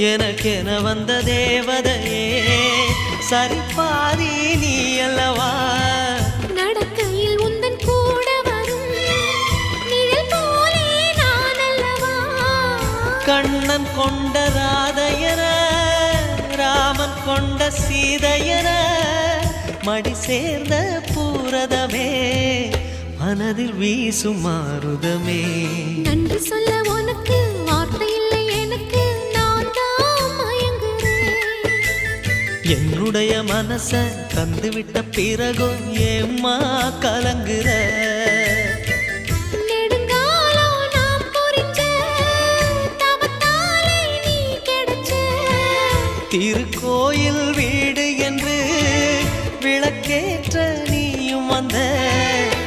எனக்கென வந்த தேவதையே சரிபாதி நீ அல்லவா நடக்கையில் உந்தன் கூட வரும் நிழல் போலே நான் அல்லவா கண்ணன் கொண்ட ராதையர ராமன் கொண்ட சீதையர மடி சேர்ந்த பூரதமே மனதில் வீசும் மாருதமே நன்றி சொல்ல உனக்கு வார்த்தை இல்லை எனக்கு நான் தான் மயங்குறேன் என்னுடைய மனச தந்துவிட்ட பிறகும் ஏம்மா கலங்குற